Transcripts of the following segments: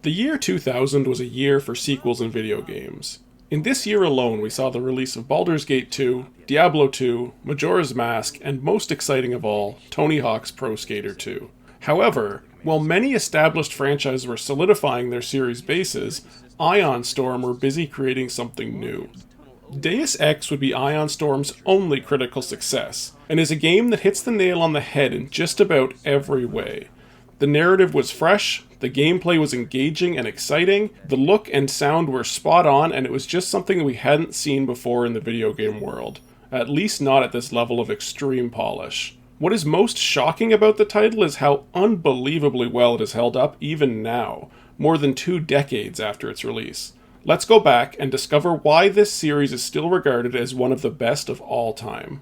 The year 2000 was a year for sequels in video games. In this year alone, we saw the release of Baldur's Gate 2, Diablo 2, Majora's Mask, and most exciting of all, Tony Hawk's Pro Skater 2. However, while many established franchises were solidifying their series bases, Ion Storm were busy creating something new. Deus Ex would be Ion Storm's only critical success, and is a game that hits the nail on the head in just about every way. The narrative was fresh, the gameplay was engaging and exciting, the look and sound were spot on, and it was just something we hadn't seen before in the video game world. At least not at this level of extreme polish. What is most shocking about the title is how unbelievably well it has held up even now, more than 2 decades after its release. Let's go back and discover why this series is still regarded as one of the best of all time.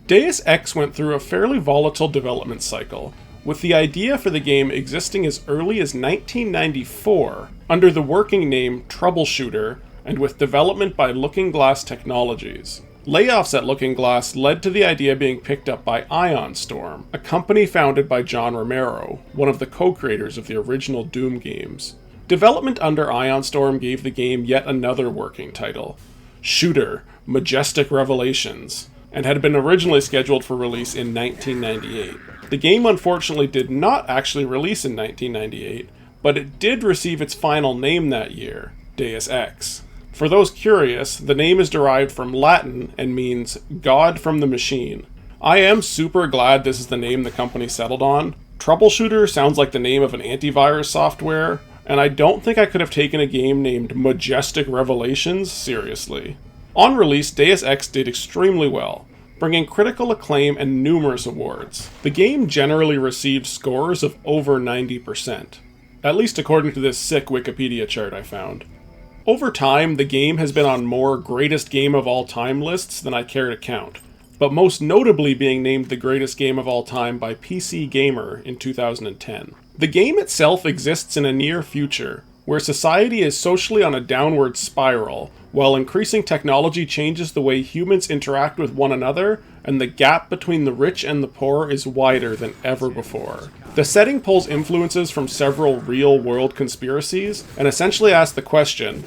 Deus Ex went through a fairly volatile development cycle, with the idea for the game existing as early as 1994 under the working name Troubleshooter and with development by Looking Glass Technologies. Layoffs at Looking Glass led to the idea being picked up by Ion Storm, a company founded by John Romero, one of the co-creators of the original Doom games. Development under Ion Storm gave the game yet another working title, Shooter: Majestic Revelations, and had been originally scheduled for release in 1998. The game unfortunately did not actually release in 1998, but it did receive its final name that year, Deus Ex. For those curious, the name is derived from Latin and means God from the Machine. I am super glad this is the name the company settled on. Troubleshooter sounds like the name of an antivirus software, and I don't think I could have taken a game named Majestic Revelations seriously. On release, Deus Ex did extremely well, bringing critical acclaim and numerous awards. The game generally received scores of over 90%, at least according to this sick Wikipedia chart I found. Over time, the game has been on more greatest game of all time lists than I care to count, but most notably being named the greatest game of all time by PC Gamer in 2010. The game itself exists in a near future, where society is socially on a downward spiral, while increasing technology changes the way humans interact with one another, and the gap between the rich and the poor is wider than ever before. The setting pulls influences from several real-world conspiracies, and essentially asks the question,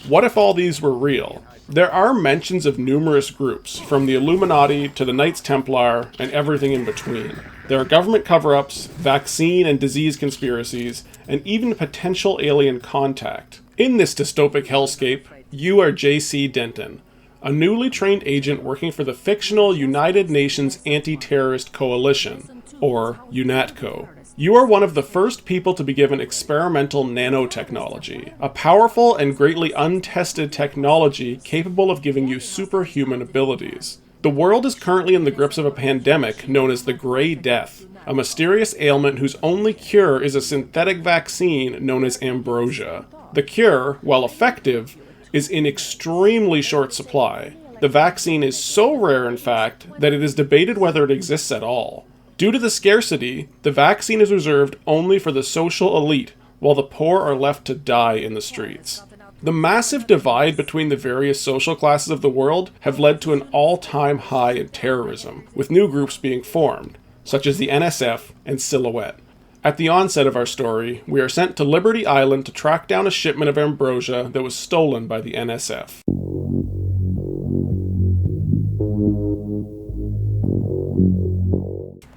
what if all these were real? There are mentions of numerous groups, from the Illuminati to the Knights Templar, and everything in between. There are government cover-ups, vaccine and disease conspiracies, and even potential alien contact. In this dystopic hellscape, you are J.C. Denton, a newly trained agent working for the fictional United Nations Anti-Terrorist Coalition, or UNATCO. You are one of the first people to be given experimental nanotechnology, a powerful and greatly untested technology capable of giving you superhuman abilities. The world is currently in the grips of a pandemic known as the Grey Death, a mysterious ailment whose only cure is a synthetic vaccine known as ambrosia. The cure, while effective, is in extremely short supply. The vaccine is so rare, in fact, that it is debated whether it exists at all. Due to the scarcity, the vaccine is reserved only for the social elite, while the poor are left to die in the streets. The massive divide between the various social classes of the world have led to an all-time high in terrorism, with new groups being formed, such as the NSF and Silhouette. At the onset of our story, we are sent to Liberty Island to track down a shipment of ambrosia that was stolen by the NSF.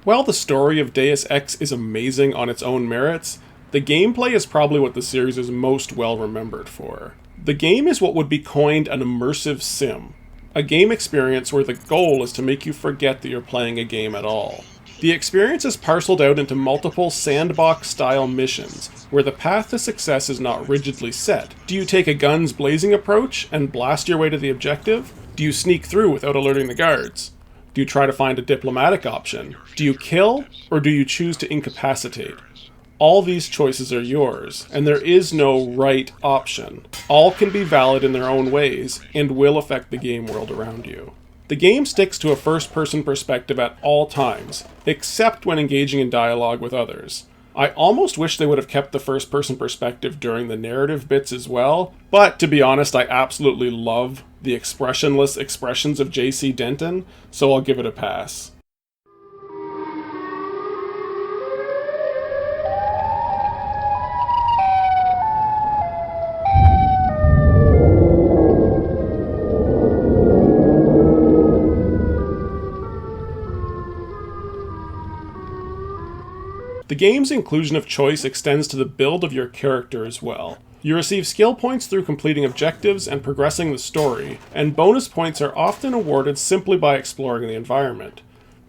While the story of Deus Ex is amazing on its own merits, the gameplay is probably what the series is most well remembered for. The game is what would be coined an immersive sim, a game experience where the goal is to make you forget that you're playing a game at all. The experience is parceled out into multiple sandbox-style missions, where the path to success is not rigidly set. Do you take a guns-blazing approach and blast your way to the objective? Do you sneak through without alerting the guards? Do you try to find a diplomatic option? Do you kill, or do you choose to incapacitate? All these choices are yours, and there is no right option. All can be valid in their own ways, and will affect the game world around you. The game sticks to a first-person perspective at all times, except when engaging in dialogue with others. I almost wish they would have kept the first-person perspective during the narrative bits as well, but to be honest, I absolutely love the expressionless expressions of JC Denton, so I'll give it a pass. The game's inclusion of choice extends to the build of your character as well. You receive skill points through completing objectives and progressing the story, and bonus points are often awarded simply by exploring the environment.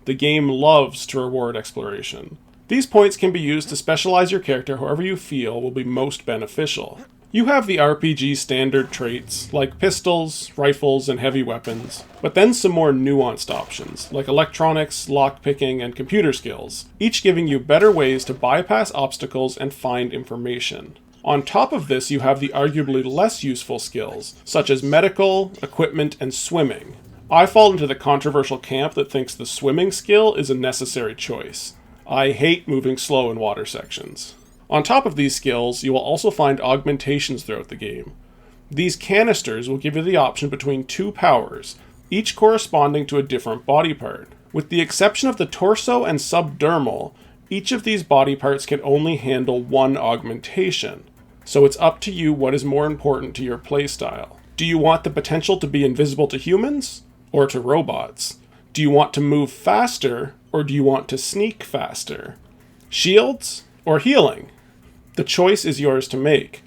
The game loves to reward exploration. These points can be used to specialize your character however you feel will be most beneficial. You have the RPG standard traits, like pistols, rifles, and heavy weapons, but then some more nuanced options, like electronics, lockpicking, and computer skills, each giving you better ways to bypass obstacles and find information. On top of this, you have the arguably less useful skills, such as medical, equipment, and swimming. I fall into the controversial camp that thinks the swimming skill is a necessary choice. I hate moving slow in water sections. On top of these skills, you will also find augmentations throughout the game. These canisters will give you the option between two powers, each corresponding to a different body part. With the exception of the torso and subdermal, each of these body parts can only handle one augmentation, so it's up to you what is more important to your playstyle. Do you want the potential to be invisible to humans, or to robots? Do you want to move faster, or do you want to sneak faster? Shields, or healing? The choice is yours to make.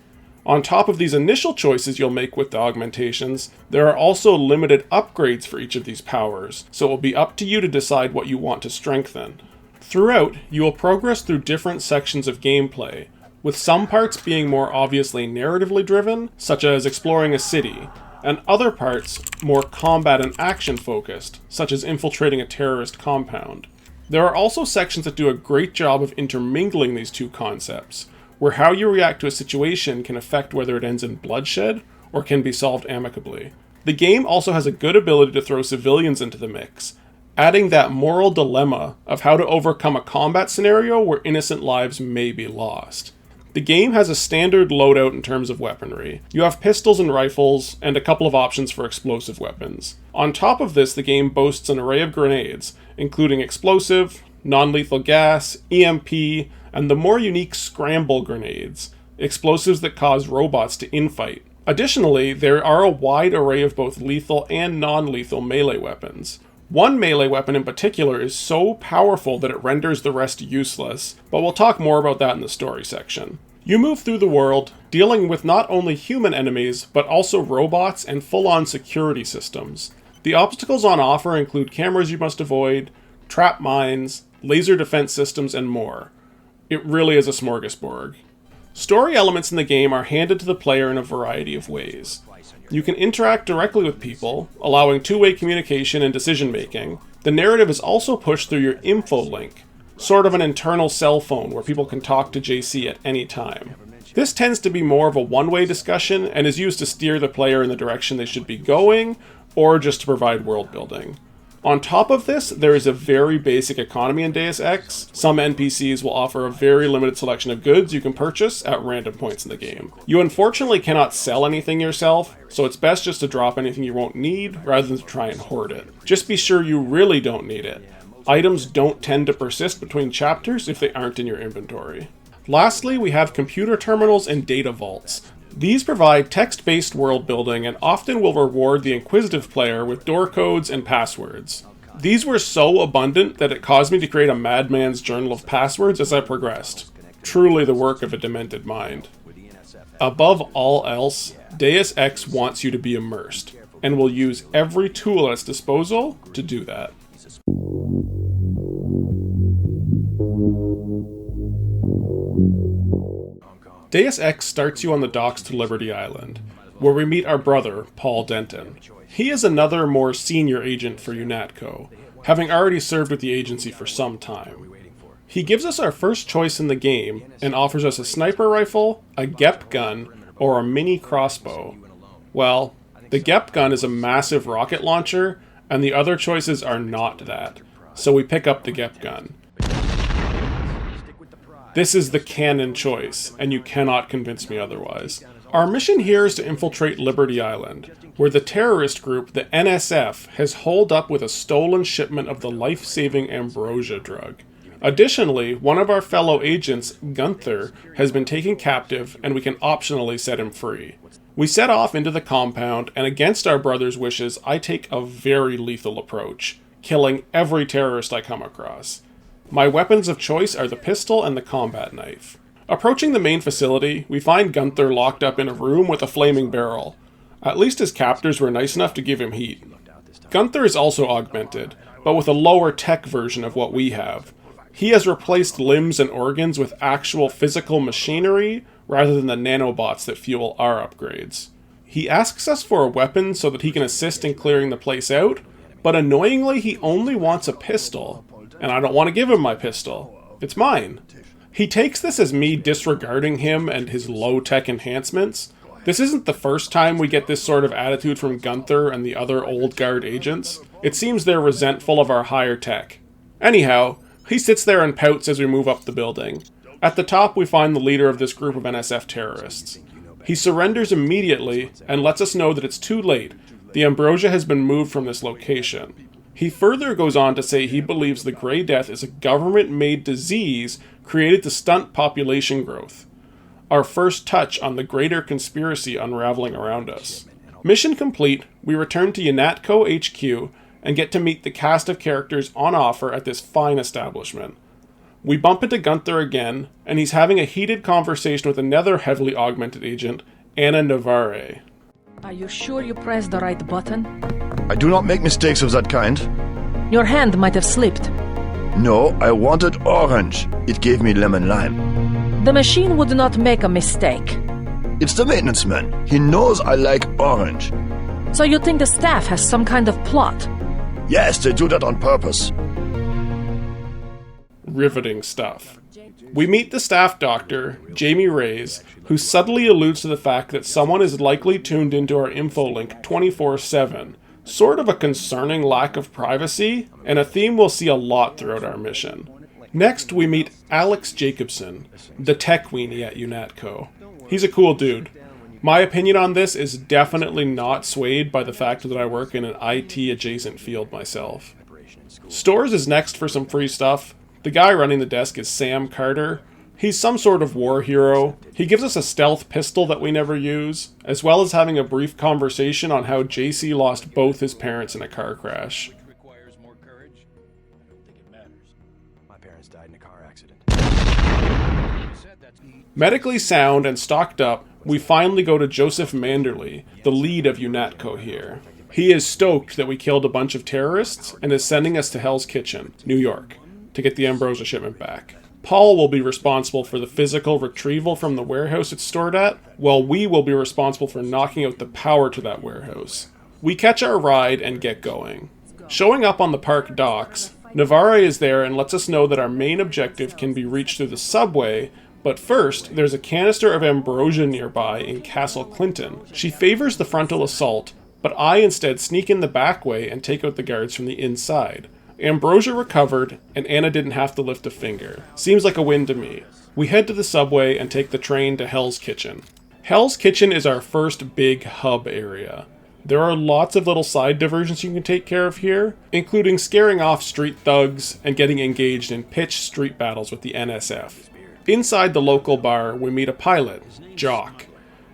On top of these initial choices you'll make with the augmentations, there are also limited upgrades for each of these powers, so it will be up to you to decide what you want to strengthen. Throughout, you will progress through different sections of gameplay, with some parts being more obviously narratively driven, such as exploring a city, and other parts more combat and action focused, such as infiltrating a terrorist compound. There are also sections that do a great job of intermingling these two concepts, where how you react to a situation can affect whether it ends in bloodshed or can be solved amicably. The game also has a good ability to throw civilians into the mix, adding that moral dilemma of how to overcome a combat scenario where innocent lives may be lost. The game has a standard loadout in terms of weaponry. You have pistols and rifles, and a couple of options for explosive weapons. On top of this, the game boasts an array of grenades, including explosive, non-lethal gas, EMP, and the more unique scramble grenades, explosives that cause robots to infight. Additionally, there are a wide array of both lethal and non-lethal melee weapons. One melee weapon in particular is so powerful that it renders the rest useless, but we'll talk more about that in the story section. You move through the world, dealing with not only human enemies, but also robots and full-on security systems. The obstacles on offer include cameras you must avoid, trap mines, laser defense systems, and more. It really is a smorgasbord. Story elements in the game are handed to the player in a variety of ways. You can interact directly with people, allowing two-way communication and decision-making. The narrative is also pushed through your info link, sort of an internal cell phone where people can talk to JC at any time. This tends to be more of a one-way discussion and is used to steer the player in the direction they should be going, or just to provide world building. On top of this, there is a very basic economy in Deus Ex. Some NPCs will offer a very limited selection of goods you can purchase at random points in the game. You unfortunately cannot sell anything yourself, so it's best just to drop anything you won't need rather than to try and hoard it. Just be sure you really don't need it. Items don't tend to persist between chapters if they aren't in your inventory. Lastly, we have computer terminals and data vaults. These provide text-based world building and often will reward the inquisitive player with door codes and passwords. These were so abundant that it caused me to create a madman's journal of passwords as I progressed. Truly the work of a demented mind. Above all else, Deus Ex wants you to be immersed, and will use every tool at its disposal to do that. Deus Ex starts you on the docks to Liberty Island, where we meet our brother, Paul Denton. He is another more senior agent for UNATCO, having already served with the agency for some time. He gives us our first choice in the game and offers us a sniper rifle, a GEP gun, or a mini crossbow. Well, the GEP gun is a massive rocket launcher, and the other choices are not that, so we pick up the GEP gun. This is the canon choice, and you cannot convince me otherwise. Our mission here is to infiltrate Liberty Island, where the terrorist group, the NSF, has holed up with a stolen shipment of the life-saving ambrosia drug. Additionally, one of our fellow agents, Gunther, has been taken captive, and we can optionally set him free. We set off into the compound, and against our brother's wishes, I take a very lethal approach, killing every terrorist I come across. My weapons of choice are the pistol and the combat knife. Approaching the main facility, we find Gunther locked up in a room with a flaming barrel. At least his captors were nice enough to give him heat. Gunther is also augmented, but with a lower tech version of what we have. He has replaced limbs and organs with actual physical machinery rather than the nanobots that fuel our upgrades. He asks us for a weapon so that he can assist in clearing the place out, but annoyingly he only wants a pistol, and I don't want to give him my pistol. It's mine. He takes this as me disregarding him and his low-tech enhancements. This isn't the first time we get this sort of attitude from Gunther and the other old guard agents. It seems they're resentful of our higher tech. Anyhow, he sits there and pouts as we move up the building. At the top we find the leader of this group of NSF terrorists. He surrenders immediately and lets us know that it's too late. The ambrosia has been moved from this location. He further goes on to say he believes the Grey Death is a government-made disease created to stunt population growth. Our first touch on the greater conspiracy unraveling around us. Mission complete, we return to UNATCO HQ and get to meet the cast of characters on offer at this fine establishment. We bump into Gunther again, and he's having a heated conversation with another heavily augmented agent, Anna Navarre. Are you sure you pressed the right button? I do not make mistakes of that kind. Your hand might have slipped. No, I wanted orange. It gave me lemon lime. The machine would not make a mistake. It's the maintenance man. He knows I like orange. So you think the staff has some kind of plot? Yes, they do that on purpose. Riveting stuff. We meet the staff doctor, Jamie Reyes, who subtly alludes to the fact that someone is likely tuned into our infolink 24/7. Sort of a concerning lack of privacy, and a theme we'll see a lot throughout our mission. Next, we meet Alex Jacobson, the tech weenie at UNATCO. He's a cool dude. My opinion on this is definitely not swayed by the fact that I work in an IT-adjacent field myself. Stores is next for some free stuff. The guy running the desk is Sam Carter. He's some sort of war hero. He gives us a stealth pistol that we never use, as well as having a brief conversation on how JC lost both his parents in a car crash. Requires more courage. I don't think it matters. My parents died in a car accident. Medically sound and stocked up, we finally go to Joseph Manderley, the lead of UNATCO here. He is stoked that we killed a bunch of terrorists and is sending us to Hell's Kitchen, New York, to get the ambrosia shipment back. Paul will be responsible for the physical retrieval from the warehouse it's stored at, while we will be responsible for knocking out the power to that warehouse. We catch our ride and get going. Showing up on the park docks, Navarre is there and lets us know that our main objective can be reached through the subway, but first, there's a canister of ambrosia nearby in Castle Clinton. She favors the frontal assault, but I instead sneak in the back way and take out the guards from the inside. Ambrosia recovered, and Anna didn't have to lift a finger. Seems like a win to me. We head to the subway and take the train to Hell's Kitchen. Hell's Kitchen is our first big hub area. There are lots of little side diversions you can take care of here, including scaring off street thugs and getting engaged in pitched street battles with the NSF. Inside the local bar, we meet a pilot, Jock,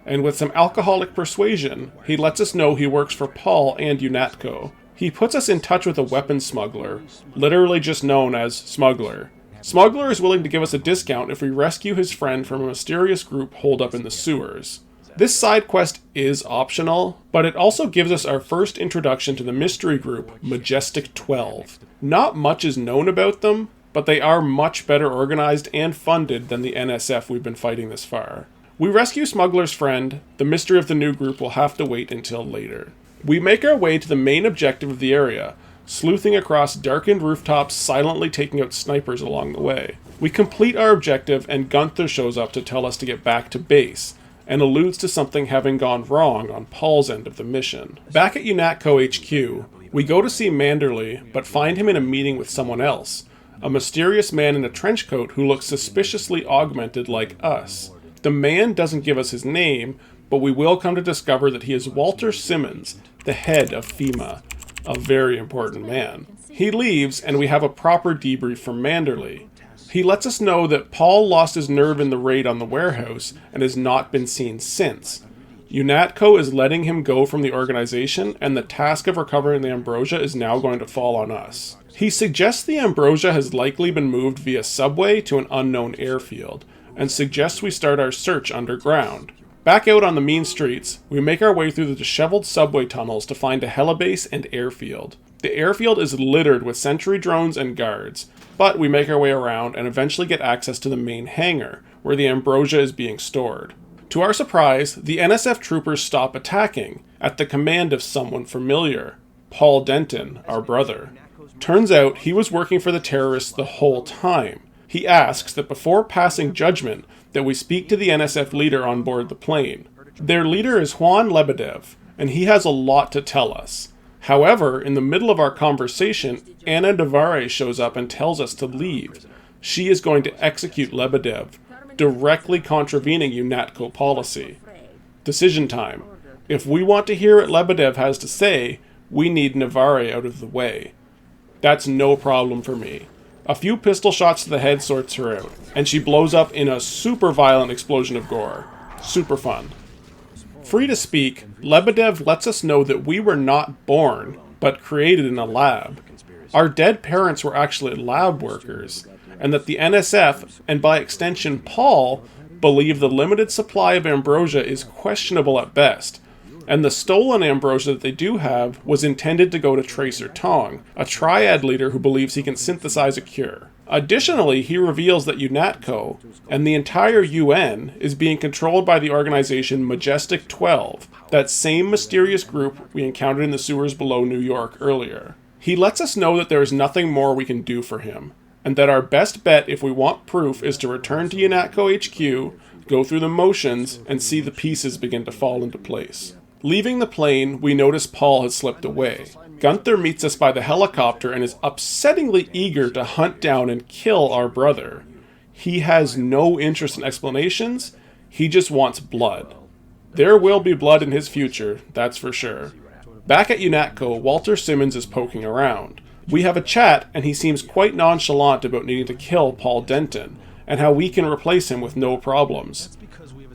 and with some alcoholic persuasion, he lets us know he works for Paul and UNATCO. He puts us in touch with a weapons smuggler, literally just known as Smuggler. Smuggler is willing to give us a discount if we rescue his friend from a mysterious group holed up in the sewers. This side quest is optional, but it also gives us our first introduction to the mystery group, Majestic 12. Not much is known about them, but they are much better organized and funded than the NSF we've been fighting this far. We rescue Smuggler's friend. The mystery of the new group will have to wait until later. We make our way to the main objective of the area, sleuthing across darkened rooftops, silently taking out snipers along the way. We complete our objective and Gunther shows up to tell us to get back to base, and alludes to something having gone wrong on Paul's end of the mission. Back at UNATCO HQ, we go to see Manderley, but find him in a meeting with someone else, a mysterious man in a trench coat who looks suspiciously augmented like us. The man doesn't give us his name, but we will come to discover that he is Walter Simmons, the head of FEMA, a very important man. He leaves, and we have a proper debrief from Manderley. He lets us know that Paul lost his nerve in the raid on the warehouse and has not been seen since. UNATCO is letting him go from the organization, and the task of recovering the ambrosia is now going to fall on us. He suggests the ambrosia has likely been moved via subway to an unknown airfield, and suggests we start our search underground. Back out on the mean streets, we make our way through the disheveled subway tunnels to find a helibase and airfield. The airfield is littered with sentry drones and guards, but we make our way around and eventually get access to the main hangar, where the ambrosia is being stored. To our surprise, the NSF troopers stop attacking, at the command of someone familiar, Paul Denton, our brother. Turns out he was working for the terrorists the whole time. He asks that before passing judgment, that we speak to the NSF leader on board the plane. Their leader is Juan Lebedev, and he has a lot to tell us. However, in the middle of our conversation, Anna Navarre shows up and tells us to leave. She is going to execute Lebedev, directly contravening UNATCO policy. Decision time. If we want to hear what Lebedev has to say, we need Navarre out of the way. That's no problem for me. A few pistol shots to the head sorts her out, and she blows up in a super violent explosion of gore. Super fun. Free to speak, Lebedev lets us know that we were not born, but created in a lab. Our dead parents were actually lab workers, and that the NSF, and by extension Paul, believe the limited supply of ambrosia is questionable at best, and the stolen ambrosia that they do have was intended to go to Tracer Tong, a triad leader who believes he can synthesize a cure. Additionally, he reveals that UNATCO, and the entire UN, is being controlled by the organization Majestic 12, that same mysterious group we encountered in the sewers below New York earlier. He lets us know that there is nothing more we can do for him, and that our best bet if we want proof is to return to UNATCO HQ, go through the motions, and see the pieces begin to fall into place. Leaving the plane, we notice Paul has slipped away. Gunther meets us by the helicopter and is upsettingly eager to hunt down and kill our brother. He has no interest in explanations, he just wants blood. There will be blood in his future, that's for sure. Back at UNATCO, Walter Simmons is poking around. We have a chat, and he seems quite nonchalant about needing to kill Paul Denton, and how we can replace him with no problems.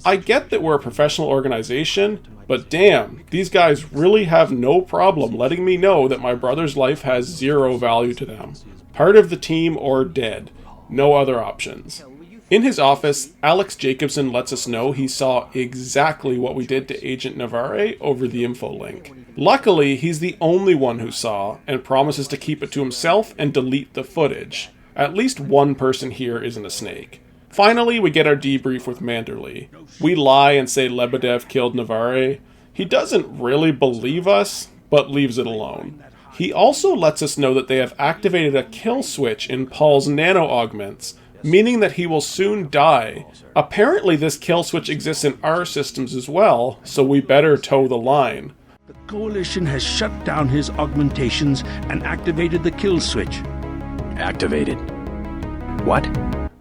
I get that we're a professional organization, but damn, these guys really have no problem letting me know that my brother's life has zero value to them. Part of the team or dead. No other options. In his office, Alex Jacobson lets us know he saw exactly what we did to Agent Navarre over the info link. Luckily, he's the only one who saw, and promises to keep it to himself and delete the footage. At least one person here isn't a snake. Finally, we get our debrief with Manderley. We lie and say Lebedev killed Navarre. He doesn't really believe us, but leaves it alone. He also lets us know that they have activated a kill switch in Paul's nano-augments, meaning that he will soon die. Apparently this kill switch exists in our systems as well, so we better toe the line. The Coalition has shut down his augmentations and activated the kill switch. Activated. What?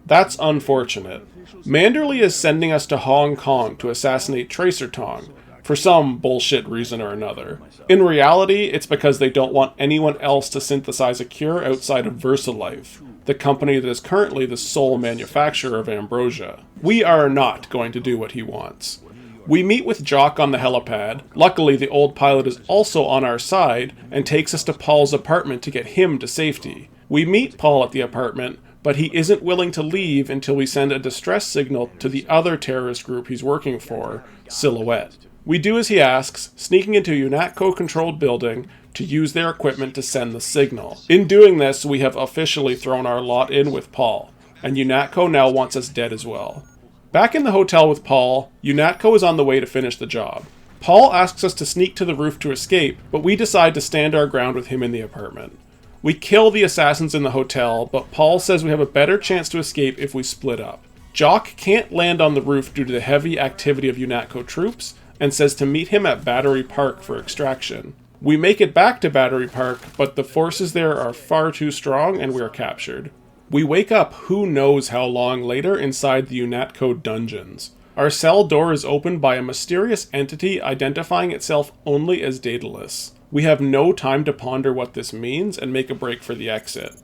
That's unfortunate. Manderley is sending us to Hong Kong to assassinate Tracer Tong, for some bullshit reason or another. In reality, it's because they don't want anyone else to synthesize a cure outside of VersaLife, the company that is currently the sole manufacturer of ambrosia. We are not going to do what he wants. We meet with Jock on the helipad. Luckily, the old pilot is also on our side and takes us to Paul's apartment to get him to safety. We meet Paul at the apartment, but he isn't willing to leave until we send a distress signal to the other terrorist group he's working for, Silhouette. We do as he asks, sneaking into a UNATCO-controlled building to use their equipment to send the signal. In doing this, we have officially thrown our lot in with Paul, and UNATCO now wants us dead as well. Back in the hotel with Paul, UNATCO is on the way to finish the job. Paul asks us to sneak to the roof to escape, but we decide to stand our ground with him in the apartment. We kill the assassins in the hotel, but Paul says we have a better chance to escape if we split up. Jock can't land on the roof due to the heavy activity of UNATCO troops, and says to meet him at Battery Park for extraction. We make it back to Battery Park, but the forces there are far too strong and we are captured. We wake up who knows how long later inside the UNATCO dungeons. Our cell door is opened by a mysterious entity identifying itself only as Daedalus. We have no time to ponder what this means and make a break for the exit.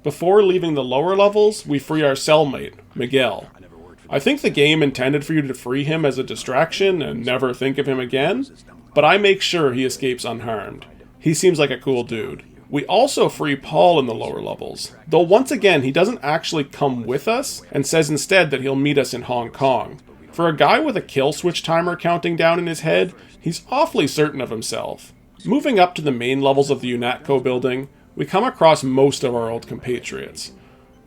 Before leaving the lower levels, we free our cellmate, Miguel. I think the game intended for you to free him as a distraction and never think of him again, but I make sure he escapes unharmed. He seems like a cool dude. We also free Paul in the lower levels, though once again he doesn't actually come with us and says instead that he'll meet us in Hong Kong. For a guy with a kill switch timer counting down in his head, he's awfully certain of himself. Moving up to the main levels of the UNATCO building, we come across most of our old compatriots.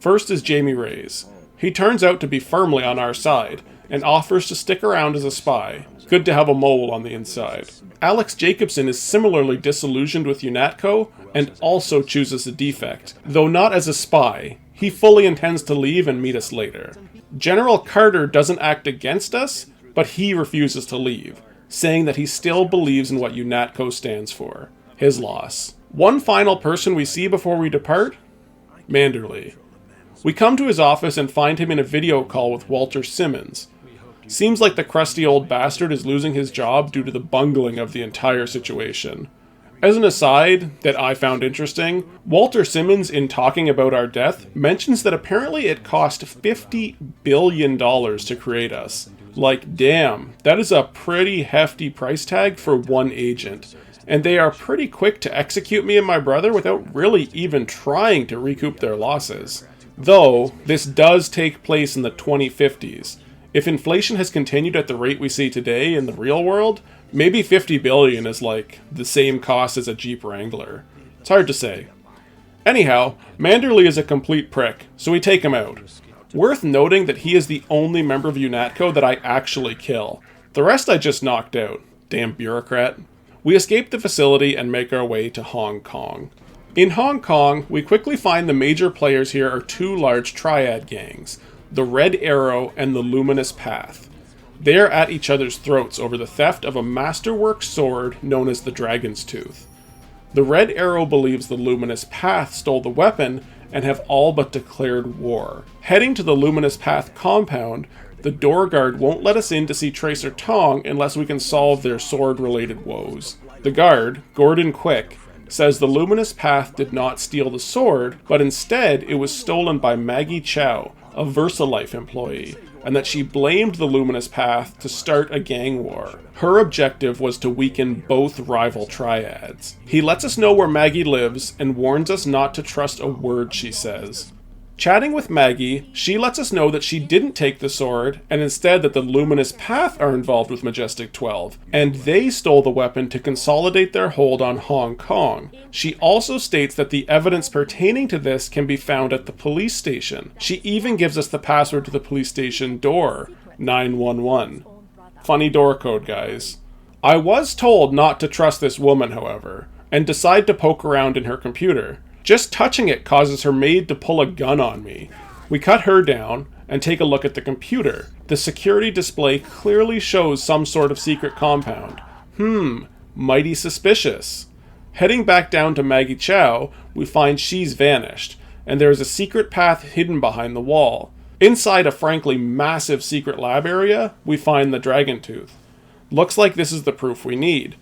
First is Jamie Reyes. He turns out to be firmly on our side, and offers to stick around as a spy. Good to have a mole on the inside. Alex Jacobson is similarly disillusioned with UNATCO, and also chooses a defect. Though not as a spy, he fully intends to leave and meet us later. General Carter doesn't act against us, but he refuses to leave, saying that he still believes in what UNATCO stands for. His loss. One final person we see before we depart? Manderley. We come to his office and find him in a video call with Walter Simmons. Seems like the crusty old bastard is losing his job due to the bungling of the entire situation. As an aside that I found interesting, Walter Simmons, in talking about our death, mentions that apparently it cost $50 billion to create us. Like, damn, that is a pretty hefty price tag for one agent. And they are pretty quick to execute me and my brother without really even trying to recoup their losses. Though, this does take place in the 2050s. If inflation has continued at the rate we see today in the real world, maybe $50 billion is like the same cost as a Jeep Wrangler. It's hard to say. Anyhow, Manderley is a complete prick, so we take him out. Worth noting that he is the only member of UNATCO that I actually kill. The rest I just knocked out. Damn bureaucrat. We escape the facility and make our way to Hong Kong. In Hong Kong, we quickly find the major players here are two large triad gangs, the Red Arrow and the Luminous Path. They are at each other's throats over the theft of a masterwork sword known as the Dragon's Tooth. The Red Arrow believes the Luminous Path stole the weapon and have all but declared war. Heading to the Luminous Path compound, the door guard won't let us in to see Tracer Tong unless we can solve their sword-related woes. The guard, Gordon Quick, says the Luminous Path did not steal the sword, but instead it was stolen by Maggie Chow, a VersaLife employee, and that she blamed the Luminous Path to start a gang war. Her objective was to weaken both rival triads. He lets us know where Maggie lives and warns us not to trust a word she says. Chatting with Maggie, she lets us know that she didn't take the sword, and instead that the Luminous Path are involved with Majestic 12, and they stole the weapon to consolidate their hold on Hong Kong. She also states that the evidence pertaining to this can be found at the police station. She even gives us the password to the police station door, 911. Funny door code, guys. I was told not to trust this woman, however, and decide to poke around in her computer. Just touching it causes her maid to pull a gun on me. We cut her down and take a look at the computer. The security display clearly shows some sort of secret compound. Mighty suspicious. Heading back down to Maggie Chow, we find she's vanished, and there is a secret path hidden behind the wall. Inside a frankly massive secret lab area, we find the Dragon Tooth. Looks like this is the proof we need.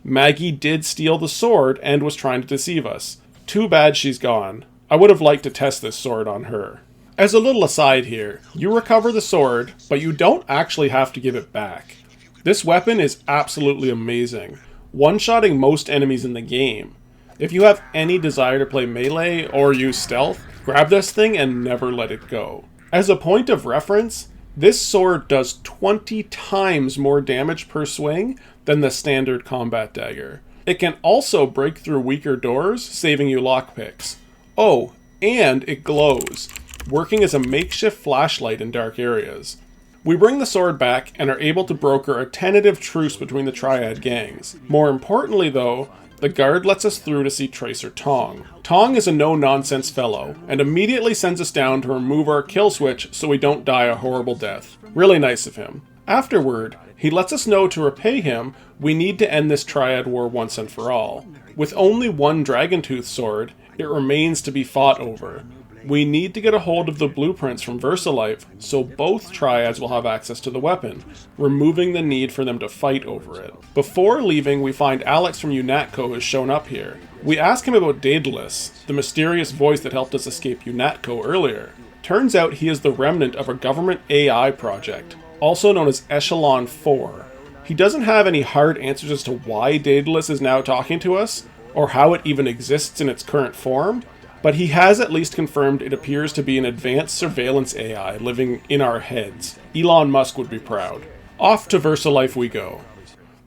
Maggie did steal the sword and was trying to deceive us. Too bad she's gone. I would have liked to test this sword on her. As a little aside here, you recover the sword, but you don't actually have to give it back. This weapon is absolutely amazing, one-shotting most enemies in the game. If you have any desire to play melee or use stealth, grab this thing and never let it go. As a point of reference, this sword does 20 times more damage per swing than the standard combat dagger. It can also break through weaker doors, saving you lockpicks. Oh, and it glows, working as a makeshift flashlight in dark areas. We bring the sword back and are able to broker a tentative truce between the triad gangs. More importantly though, the guard lets us through to see Tracer Tong. Tong is a no-nonsense fellow, and immediately sends us down to remove our kill switch so we don't die a horrible death. Really nice of him. Afterward, he lets us know to repay him, we need to end this triad war once and for all. With only one Dragon Tooth sword, it remains to be fought over. We need to get a hold of the blueprints from VersaLife so both triads will have access to the weapon, removing the need for them to fight over it. Before leaving, we find Alex from UNATCO has shown up here. We ask him about Daedalus, the mysterious voice that helped us escape UNATCO earlier. Turns out he is the remnant of a government AI project, also known as Echelon 4. He doesn't have any hard answers as to why Daedalus is now talking to us, or how it even exists in its current form, but he has at least confirmed it appears to be an advanced surveillance AI living in our heads. Elon Musk would be proud. Off to VersaLife we go.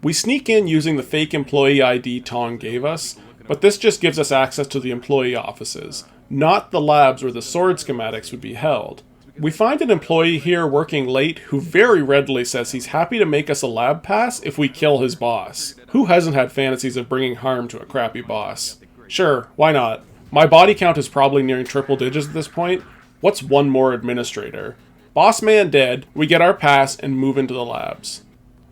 We sneak in using the fake employee ID Tong gave us, but this just gives us access to the employee offices, not the labs where the sword schematics would be held. We find an employee here working late who very readily says he's happy to make us a lab pass if we kill his boss. Who hasn't had fantasies of bringing harm to a crappy boss? Sure, why not? My body count is probably nearing triple digits at this point. What's one more administrator? Boss man dead, we get our pass and move into the labs.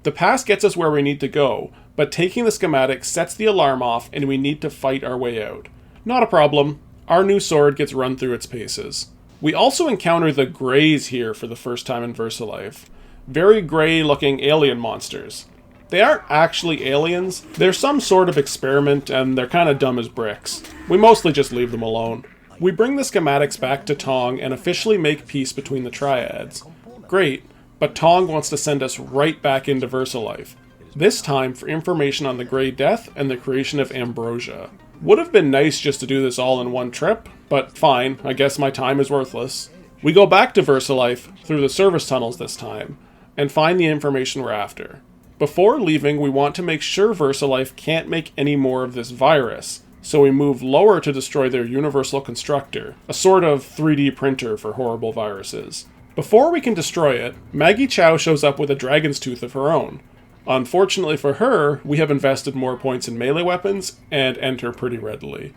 The pass gets us where we need to go, but taking the schematic sets the alarm off and we need to fight our way out. Not a problem. Our new sword gets run through its paces. We also encounter the Greys here for the first time in VersaLife. Very grey looking alien monsters. They aren't actually aliens, they're some sort of experiment and they're kinda dumb as bricks. We mostly just leave them alone. We bring the schematics back to Tong and officially make peace between the triads. Great, but Tong wants to send us right back into VersaLife. This time for information on the Grey Death and the creation of Ambrosia. Would have been nice just to do this all in one trip, but fine, I guess my time is worthless. We go back to VersaLife, through the service tunnels this time, and find the information we're after. Before leaving, we want to make sure VersaLife can't make any more of this virus, so we move lower to destroy their universal constructor, a sort of 3D printer for horrible viruses. Before we can destroy it, Maggie Chow shows up with a dragon's tooth of her own. Unfortunately for her, we have invested more points in melee weapons, and enter pretty readily.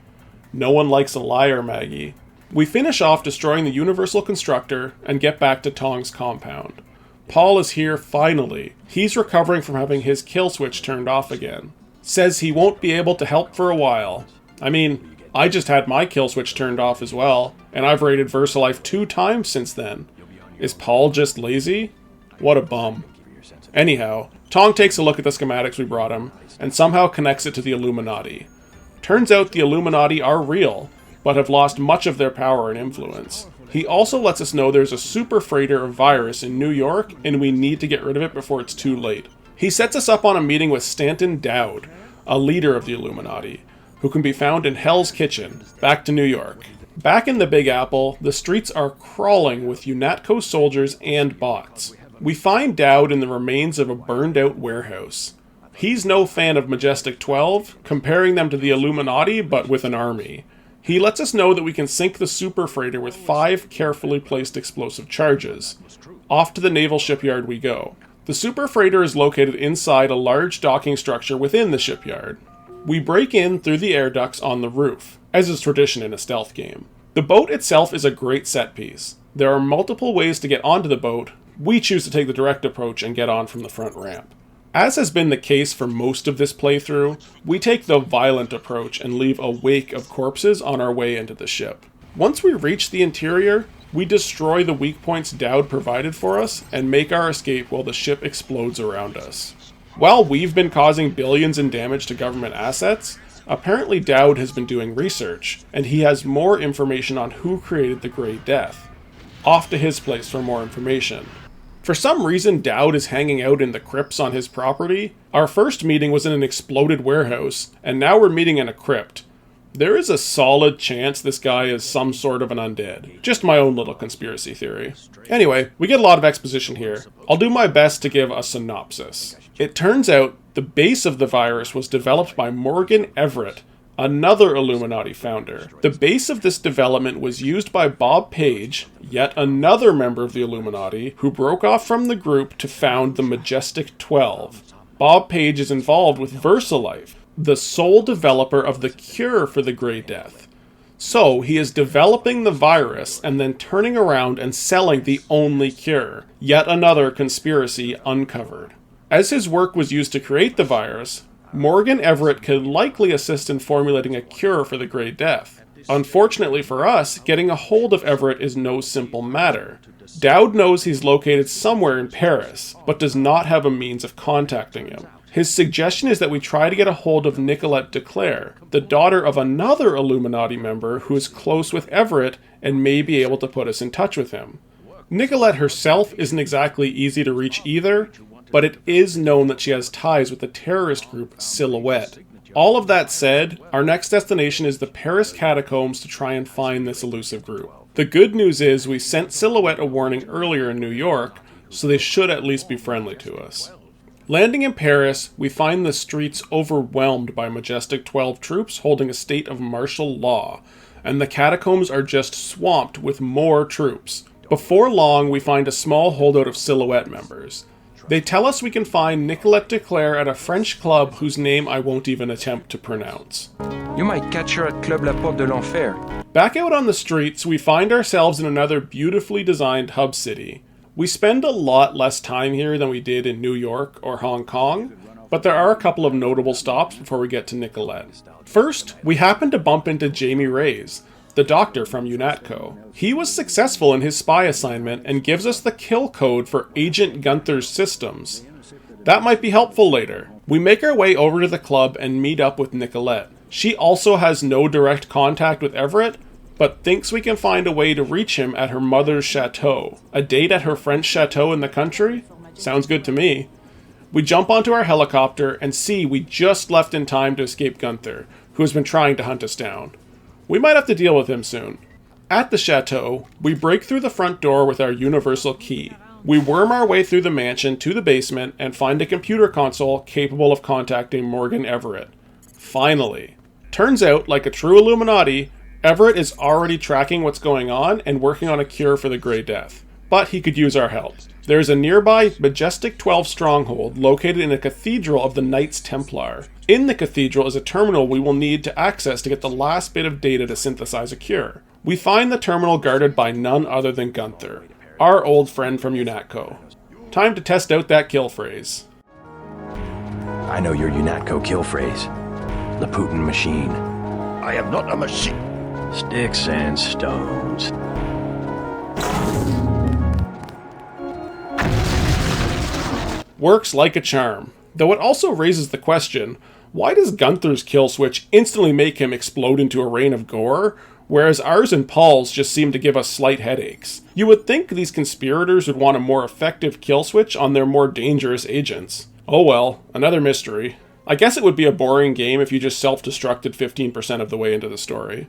No one likes a liar, Maggie. We finish off destroying the Universal Constructor, and get back to Tong's compound. Paul is here finally. He's recovering from having his kill switch turned off again. Says he won't be able to help for a while. I mean, I just had my kill switch turned off as well, and I've raided VersaLife 2 times since then. Is Paul just lazy? What a bum. Anyhow, Tong takes a look at the schematics we brought him, and somehow connects it to the Illuminati. Turns out the Illuminati are real, but have lost much of their power and influence. He also lets us know there's a super freighter of virus in New York, and we need to get rid of it before it's too late. He sets us up on a meeting with Stanton Dowd, a leader of the Illuminati, who can be found in Hell's Kitchen, back to New York. Back in the Big Apple, the streets are crawling with UNATCO soldiers and bots. We find Dowd in the remains of a burned-out warehouse. He's no fan of Majestic 12, comparing them to the Illuminati but with an army. He lets us know that we can sink the super freighter with 5 carefully placed explosive charges. Off to the naval shipyard we go. The super freighter is located inside a large docking structure within the shipyard. We break in through the air ducts on the roof, as is tradition in a stealth game. The boat itself is a great set piece. There are multiple ways to get onto the boat. We choose to take the direct approach and get on from the front ramp. As has been the case for most of this playthrough, we take the violent approach and leave a wake of corpses on our way into the ship. Once we reach the interior, we destroy the weak points Dowd provided for us and make our escape while the ship explodes around us. While we've been causing billions in damage to government assets, apparently Dowd has been doing research, and he has more information on who created the Grey Death. Off to his place for more information. For some reason, Dowd is hanging out in the crypts on his property. Our first meeting was in an exploded warehouse, and now we're meeting in a crypt. There is a solid chance this guy is some sort of an undead. Just my own little conspiracy theory. Anyway, we get a lot of exposition here. I'll do my best to give a synopsis. It turns out the base of the virus was developed by Morgan Everett, another Illuminati founder. The base of this development was used by Bob Page, yet another member of the Illuminati, who broke off from the group to found the Majestic 12. Bob Page is involved with VersaLife, the sole developer of the cure for the Grey Death. So, he is developing the virus and then turning around and selling the only cure. Yet another conspiracy uncovered. As his work was used to create the virus, Morgan Everett could likely assist in formulating a cure for the Grey Death. Unfortunately for us, getting a hold of Everett is no simple matter. Dowd knows he's located somewhere in Paris, but does not have a means of contacting him. His suggestion is that we try to get a hold of Nicolette Declaire, the daughter of another Illuminati member who is close with Everett and may be able to put us in touch with him. Nicolette herself isn't exactly easy to reach either, but it is known that she has ties with the terrorist group Silhouette. All of that said, our next destination is the Paris catacombs to try and find this elusive group. The good news is we sent Silhouette a warning earlier in New York, so they should at least be friendly to us. Landing in Paris, we find the streets overwhelmed by Majestic 12 troops holding a state of martial law, and the catacombs are just swamped with more troops. Before long, we find a small holdout of Silhouette members. They tell us we can find Nicolette Declaire at a French club whose name I won't even attempt to pronounce. You might catch her at Club La Porte de l'Enfer. Back out on the streets, we find ourselves in another beautifully designed hub city. We spend a lot less time here than we did in New York or Hong Kong, but there are a couple of notable stops before we get to Nicolette. First, we happen to bump into Jamie Reyes, the doctor from UNATCO. He was successful in his spy assignment and gives us the kill code for Agent Gunther's systems. That might be helpful later. We make our way over to the club and meet up with Nicolette. She also has no direct contact with Everett, but thinks we can find a way to reach him at her mother's chateau. A date at her French chateau in the country? Sounds good to me. We jump onto our helicopter and see we just left in time to escape Gunther, who has been trying to hunt us down. We might have to deal with him soon. At the chateau, we break through the front door with our universal key. We worm our way through the mansion to the basement and find a computer console capable of contacting Morgan Everett. Finally. Turns out, like a true Illuminati, Everett is already tracking what's going on and working on a cure for the Grey Death. But he could use our help. There is a nearby Majestic 12 stronghold located in a cathedral of the Knights Templar. In the cathedral is a terminal we will need to access to get the last bit of data to synthesize a cure. We find the terminal guarded by none other than Gunther, our old friend from UNATCO. Time to test out that kill phrase. I know your UNATCO kill phrase. The Putin machine. I am not a machine. Sticks and stones. Works like a charm. Though it also raises the question, why does Gunther's kill switch instantly make him explode into a rain of gore, whereas ours and Paul's just seem to give us slight headaches? You would think these conspirators would want a more effective kill switch on their more dangerous agents. Oh well, another mystery. I guess it would be a boring game if you just self-destructed 15% of the way into the story.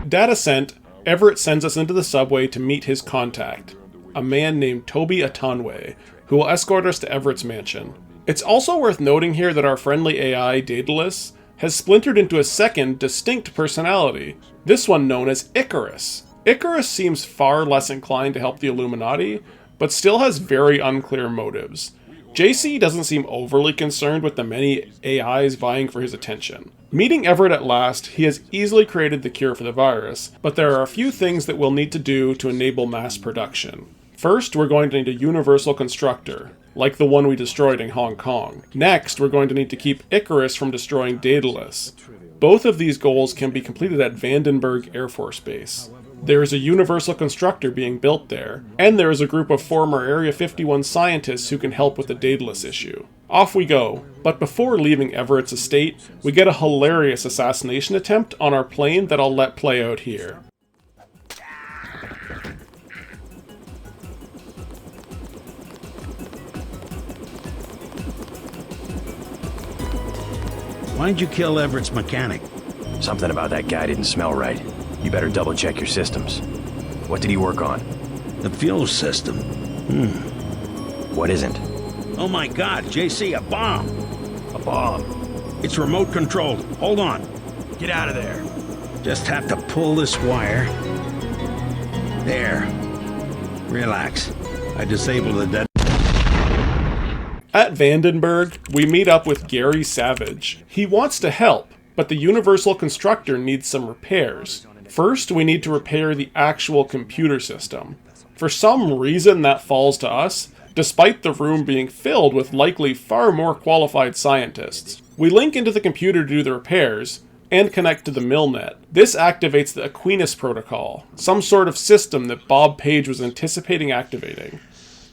Data sent, Everett sends us into the subway to meet his contact, a man named Toby Atonwe, who will escort us to Everett's mansion. It's also worth noting here that our friendly AI, Daedalus, has splintered into a second, distinct personality, this one known as Icarus. Icarus seems far less inclined to help the Illuminati, but still has very unclear motives. JC doesn't seem overly concerned with the many AIs vying for his attention. Meeting Everett at last, he has easily created the cure for the virus, but there are a few things that we'll need to do to enable mass production. First, we're going to need a universal constructor, like the one we destroyed in Hong Kong. Next, we're going to need to keep Icarus from destroying Daedalus. Both of these goals can be completed at Vandenberg Air Force Base. There is a universal constructor being built there, and there is a group of former Area 51 scientists who can help with the Daedalus issue. Off we go, but before leaving Everett's estate, we get a hilarious assassination attempt on our plane that I'll let play out here. Why'd you kill Everett's mechanic? Something about that guy didn't smell right. You better double check your systems. What did he work on? The fuel system. What isn't? Oh my god, JC, a bomb! A bomb. It's remote controlled. Hold on. Get out of there. Just have to pull this wire. There. Relax. I disabled the dead. At Vandenberg, we meet up with Gary Savage. He wants to help, but the Universal Constructor needs some repairs. First, we need to repair the actual computer system. For some reason that falls to us, despite the room being filled with likely far more qualified scientists. We link into the computer to do the repairs, and connect to the Milnet. This activates the Aquinas protocol, some sort of system that Bob Page was anticipating activating.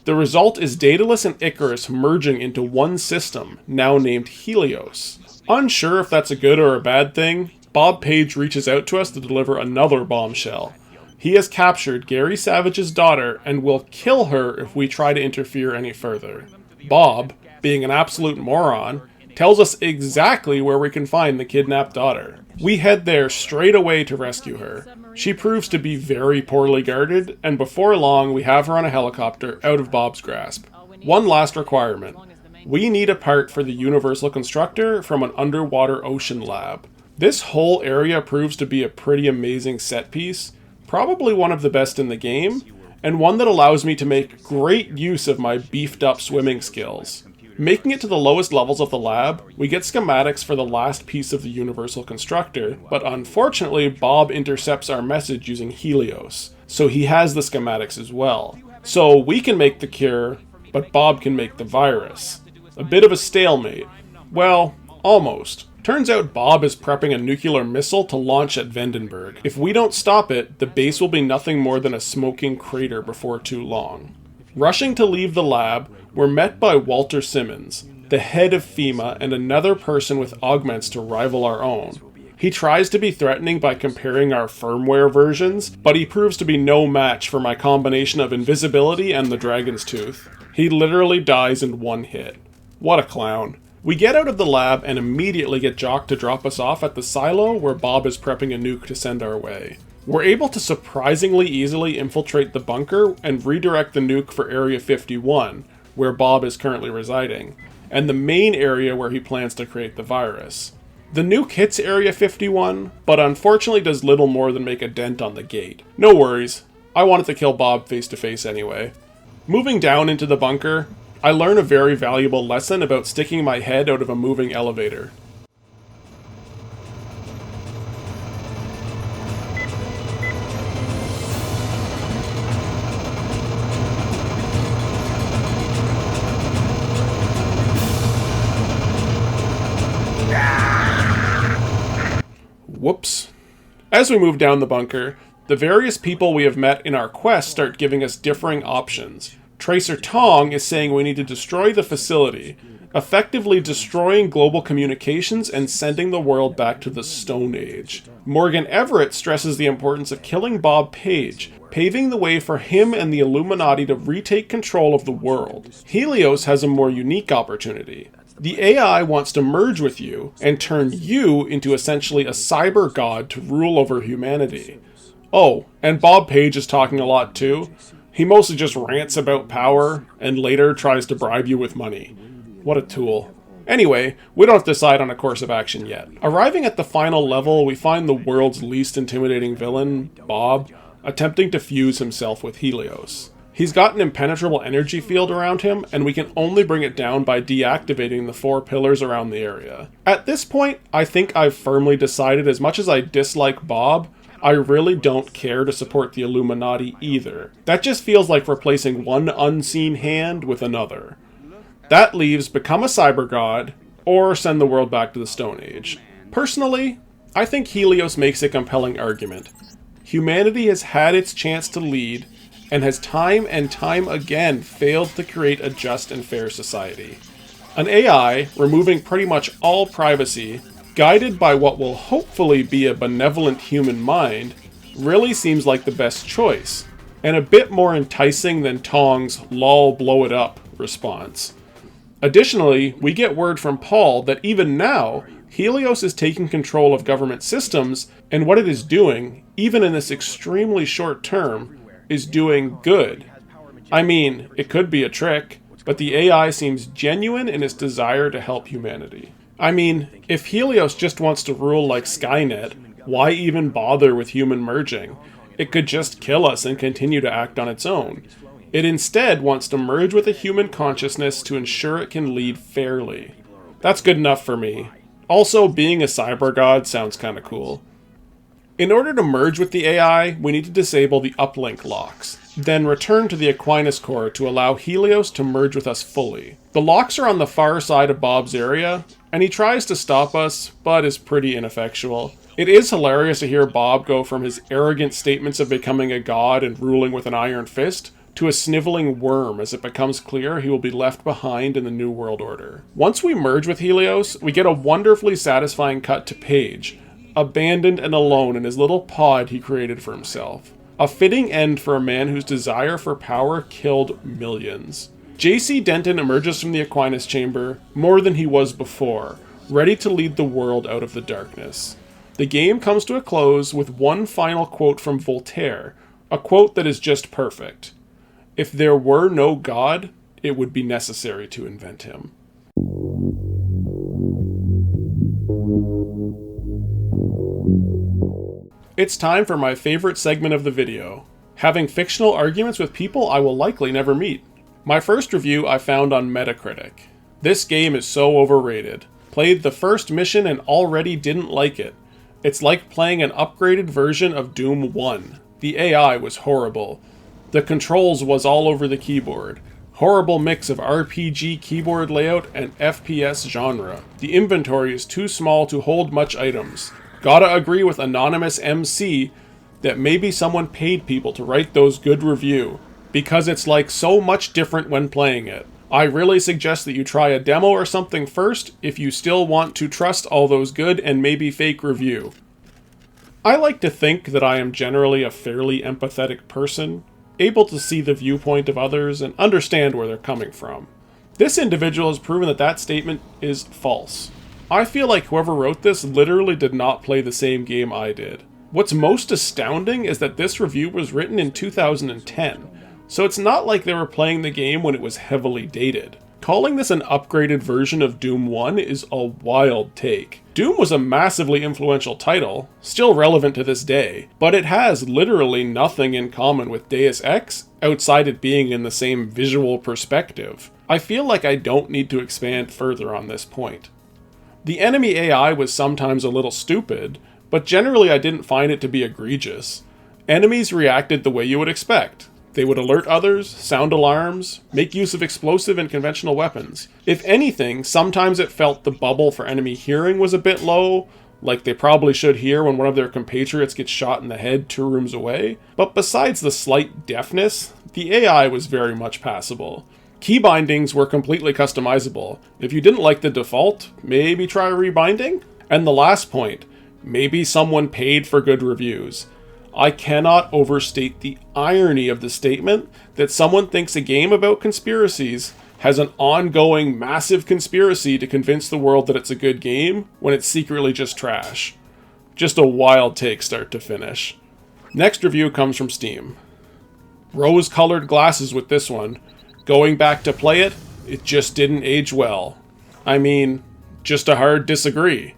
The result is Daedalus and Icarus merging into one system, now named Helios. Unsure if that's a good or a bad thing, Bob Page reaches out to us to deliver another bombshell. He has captured Gary Savage's daughter and will kill her if we try to interfere any further. Bob, being an absolute moron, tells us exactly where we can find the kidnapped daughter. We head there straight away to rescue her. She proves to be very poorly guarded, and before long we have her on a helicopter out of Bob's grasp. One last requirement. We need a part for the Universal Constructor from an underwater ocean lab. This whole area proves to be a pretty amazing set piece, probably one of the best in the game, and one that allows me to make great use of my beefed up swimming skills. Making it to the lowest levels of the lab, we get schematics for the last piece of the Universal Constructor, but unfortunately Bob intercepts our message using Helios, so he has the schematics as well. So we can make the cure, but Bob can make the virus. A bit of a stalemate. Well, almost. Turns out Bob is prepping a nuclear missile to launch at Vandenberg. If we don't stop it, the base will be nothing more than a smoking crater before too long. Rushing to leave the lab, we're met by Walter Simmons, the head of FEMA and another person with augments to rival our own. He tries to be threatening by comparing our firmware versions, but he proves to be no match for my combination of invisibility and the Dragon's Tooth. He literally dies in one hit. What a clown. We get out of the lab and immediately get Jock to drop us off at the silo where Bob is prepping a nuke to send our way. We're able to surprisingly easily infiltrate the bunker and redirect the nuke for Area 51, where Bob is currently residing, and the main area where he plans to create the virus. The nuke hits Area 51, but unfortunately does little more than make a dent on the gate. No worries, I wanted to kill Bob face to face anyway. Moving down into the bunker, I learn a very valuable lesson about sticking my head out of a moving elevator. Whoops. As we move down the bunker, the various people we have met in our quest start giving us differing options. Tracer Tong is saying we need to destroy the facility, effectively destroying global communications and sending the world back to the Stone Age. Morgan Everett stresses the importance of killing Bob Page, paving the way for him and the Illuminati to retake control of the world. Helios has a more unique opportunity. The AI wants to merge with you and turn you into essentially a cyber god to rule over humanity. Oh, and Bob Page is talking a lot too. He mostly just rants about power and later tries to bribe you with money. What a tool. Anyway, we don't have to decide on a course of action yet. Arriving at the final level, we find the world's least intimidating villain, Bob, attempting to fuse himself with Helios. He's got an impenetrable energy field around him, and we can only bring it down by deactivating the 4 pillars around the area. At this point, I think I've firmly decided as much as I dislike Bob, I really don't care to support the Illuminati either. That just feels like replacing one unseen hand with another. That leaves become a cyber god, or send the world back to the Stone Age. Personally, I think Helios makes a compelling argument. Humanity has had its chance to lead, and has time and time again failed to create a just and fair society. An AI, removing pretty much all privacy, guided by what will hopefully be a benevolent human mind, really seems like the best choice, and a bit more enticing than Tong's "lol blow it up" response. Additionally, we get word from Paul that even now, Helios is taking control of government systems, and what it is doing, even in this extremely short term, is doing good. I mean, it could be a trick, but the AI seems genuine in its desire to help humanity. I mean, if Helios just wants to rule like Skynet, why even bother with human merging? It could just kill us and continue to act on its own. It instead wants to merge with a human consciousness to ensure it can lead fairly. That's good enough for me. Also, being a cyber god sounds kinda cool. In order to merge with the AI, we need to disable the uplink locks. then return to the Aquinas core to allow Helios to merge with us fully. The locks are on the far side of Bob's area, and he tries to stop us, but is pretty ineffectual. It is hilarious to hear Bob go from his arrogant statements of becoming a god and ruling with an iron fist to a sniveling worm as it becomes clear he will be left behind in the New World Order. Once we merge with Helios, we get a wonderfully satisfying cut to Paige, abandoned and alone in his little pod he created for himself. A fitting end for a man whose desire for power killed millions. JC Denton emerges from the Aquinas chamber more than he was before, ready to lead the world out of the darkness. The game comes to a close with one final quote from Voltaire, a quote that is just perfect. If there were no God, it would be necessary to invent him. It's time for my favorite segment of the video, having fictional arguments with people I will likely never meet. My first review I found on Metacritic. This game is so overrated. Played the first mission and already didn't like it. It's like playing an upgraded version of Doom 1. The AI was horrible. The controls was all over the keyboard. Horrible mix of RPG keyboard layout and FPS genre. The inventory is too small to hold much items. Gotta agree with Anonymous MC that maybe someone paid people to write those good review, because it's like so much different when playing it. I really suggest that you try a demo or something first if you still want to trust all those good and maybe fake review. I like to think that I am generally a fairly empathetic person, able to see the viewpoint of others and understand where they're coming from. This individual has proven that that statement is false. I feel like whoever wrote this literally did not play the same game I did. What's most astounding is that this review was written in 2010, so it's not like they were playing the game when it was heavily dated. Calling this an upgraded version of Doom 1 is a wild take. Doom was a massively influential title, still relevant to this day, but it has literally nothing in common with Deus Ex outside it being in the same visual perspective. I feel like I don't need to expand further on this point. The enemy AI was sometimes a little stupid, but generally I didn't find it to be egregious. Enemies reacted the way you would expect. They would alert others, sound alarms, make use of explosive and conventional weapons. If anything, sometimes it felt the bubble for enemy hearing was a bit low, like they probably should hear when one of their compatriots gets shot in the head 2 rooms away. But besides the slight deafness, the AI was very much passable. Key bindings were completely customizable. If you didn't like the default, maybe try rebinding? And the last point, maybe someone paid for good reviews. I cannot overstate the irony of the statement that someone thinks a game about conspiracies has an ongoing massive conspiracy to convince the world that it's a good game when it's secretly just trash. Just a wild take start to finish. Next review comes from Steam. Rose-colored glasses with this one. Going back to play it, it just didn't age well. I mean, just a hard disagree.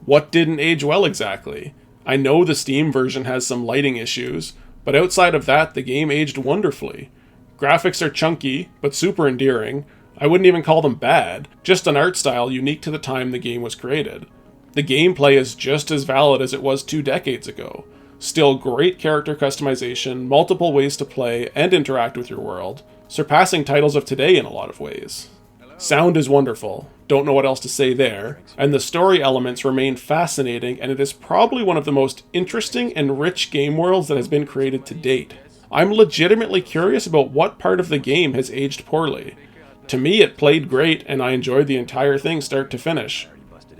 What didn't age well exactly? I know the Steam version has some lighting issues, but outside of that, the game aged wonderfully. Graphics are chunky, but super endearing. I wouldn't even call them bad, just an art style unique to the time the game was created. The gameplay is just as valid as it was 2 decades ago. Still great character customization, multiple ways to play and interact with your world, surpassing titles of today in a lot of ways. Sound is wonderful, don't know what else to say there, and the story elements remain fascinating, and it is probably one of the most interesting and rich game worlds that has been created to date. I'm legitimately curious about what part of the game has aged poorly. To me, it played great, and I enjoyed the entire thing start to finish.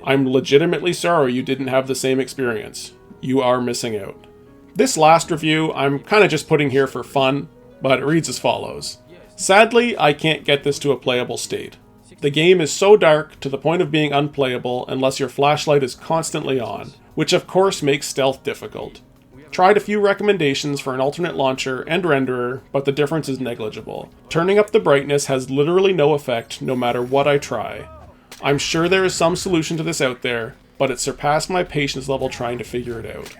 I'm legitimately sorry you didn't have the same experience. You are missing out. This last review, I'm kinda just putting here for fun, but it reads as follows. Sadly, I can't get this to a playable state. The game is so dark to the point of being unplayable unless your flashlight is constantly on, which of course makes stealth difficult. Tried a few recommendations for an alternate launcher and renderer, but the difference is negligible. Turning up the brightness has literally no effect no matter what I try. I'm sure there is some solution to this out there, but it surpassed my patience level trying to figure it out.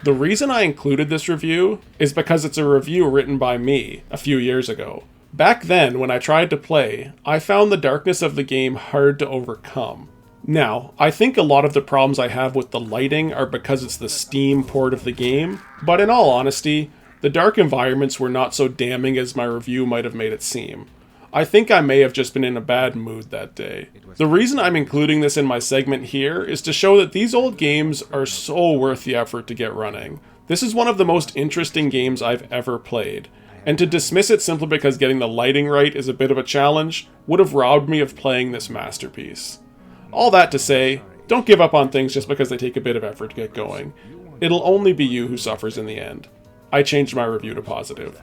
The reason I included this review is because it's a review written by me a few years ago. Back then, when I tried to play, I found the darkness of the game hard to overcome. Now, I think a lot of the problems I have with the lighting are because it's the Steam port of the game, but in all honesty, The dark environments were not so damning as my review might have made it seem. I think I may have just been in a bad mood that day. The reason I'm including this in my segment here is to show that these old games are so worth the effort to get running. This is one of the most interesting games I've ever played, and to dismiss it simply because getting the lighting right is a bit of a challenge would have robbed me of playing this masterpiece. All that to say, don't give up on things just because they take a bit of effort to get going. It'll only be you who suffers in the end. I changed my review to positive.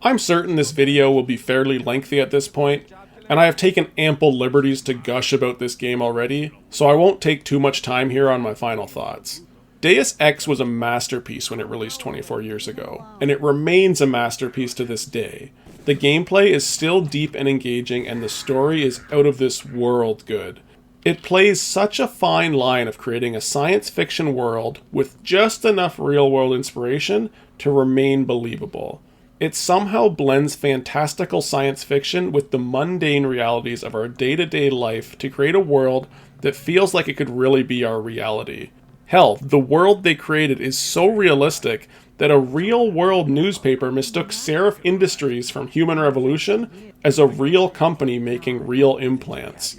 I'm certain this video will be fairly lengthy at this point, and I have taken ample liberties to gush about this game already, so I won't take too much time here on my final thoughts. Deus Ex was a masterpiece when it released 24 years ago, and it remains a masterpiece to this day. The gameplay is still deep and engaging, and the story is out of this world good. It plays such a fine line of creating a science fiction world with just enough real-world inspiration to remain believable. It somehow blends fantastical science fiction with the mundane realities of our day-to-day life to create a world that feels like it could really be our reality. Hell, the world they created is so realistic that a real-world newspaper mistook Seraph Industries from Human Revolution as a real company making real implants.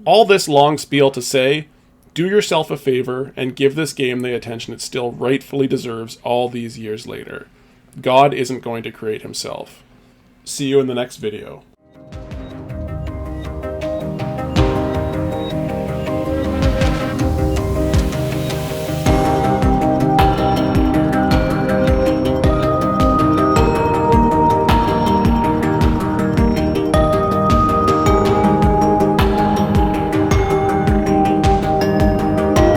All this long spiel to say, do yourself a favor and give this game the attention it still rightfully deserves all these years later. God isn't going to create himself. See you in the next video.